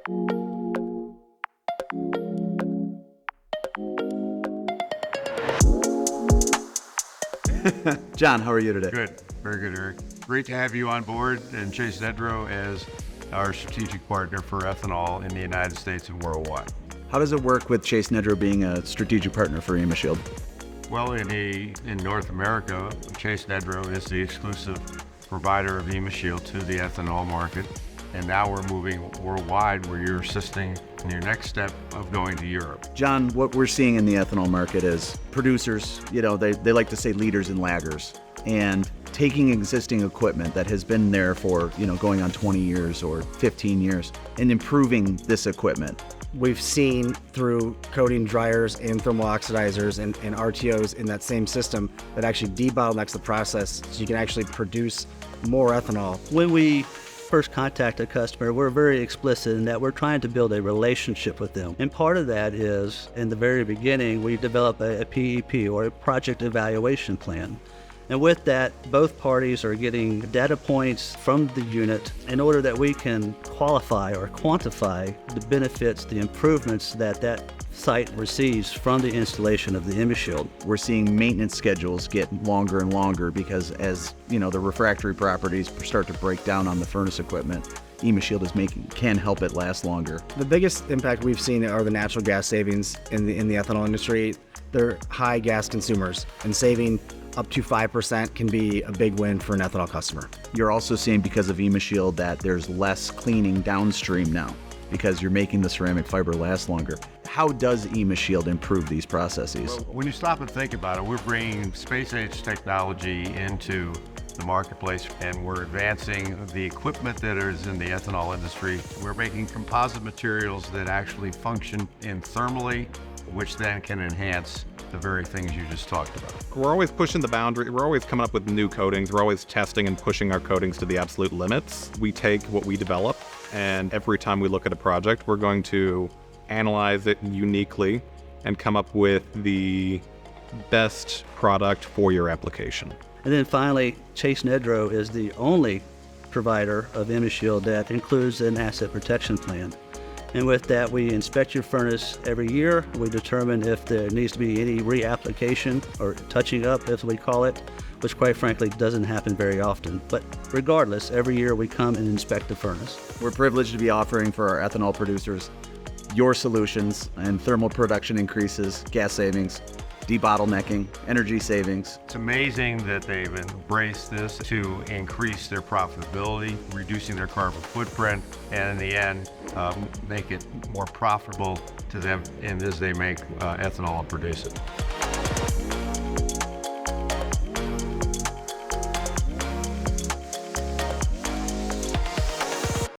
John, how are you today? Good, very good, Eric. Great to have you on board and Chase Nedrow as our strategic partner for ethanol in the United States and worldwide. How does it work with Chase Nedrow being a strategic partner for Emisshield? Well, in North America, Chase Nedrow is the exclusive provider of Emisshield to the ethanol market. And now we're moving worldwide where you're assisting in your next step of going to Europe. John, what we're seeing in the ethanol market is producers, they like to say leaders and laggers, and taking existing equipment that has been there for, going on 20 years or 15 years and improving this equipment. We've seen through coating dryers and thermal oxidizers and RTOs in that same system that actually debottlenecks the process so you can actually produce more ethanol. When we first contact a customer, we're very explicit in that we're trying to build a relationship with them. And part of that is, in the very beginning, we develop a PEP, or a project evaluation plan. And with that, both parties are getting data points from the unit in order that we can qualify or quantify the benefits, the improvements that site receives from the installation of the Emisshield. We're seeing maintenance schedules get longer and longer because as the refractory properties start to break down on the furnace equipment, Emisshield can help it last longer. The biggest impact we've seen are the natural gas savings in the ethanol industry. They're high gas consumers, and saving up to 5% can be a big win for an ethanol customer. You're also seeing, because of Emisshield, that there's less cleaning downstream now because you're making the ceramic fiber last longer. How does Emisshield improve these processes? Well, when you stop and think about it, we're bringing space-age technology into the marketplace, and we're advancing the equipment that is in the ethanol industry. We're making composite materials that actually function in thermally, which then can enhance the very things you just talked about. We're always pushing the boundary. We're always coming up with new coatings. We're always testing and pushing our coatings to the absolute limits. We take what we develop, and every time we look at a project, we're going to analyze it uniquely and come up with the best product for your application. And then finally, Chase Nedrow is the only provider of Emisshield that includes an asset protection plan. And with that, we inspect your furnace every year. We determine if there needs to be any reapplication or touching up, as we call it, which quite frankly doesn't happen very often. But regardless, every year we come and inspect the furnace. We're privileged to be offering for our ethanol producers your solutions and thermal production increases, gas savings, debottlenecking, energy savings. It's amazing that they've embraced this to increase their profitability, reducing their carbon footprint, and in the end, make it more profitable to them as they make ethanol and produce it.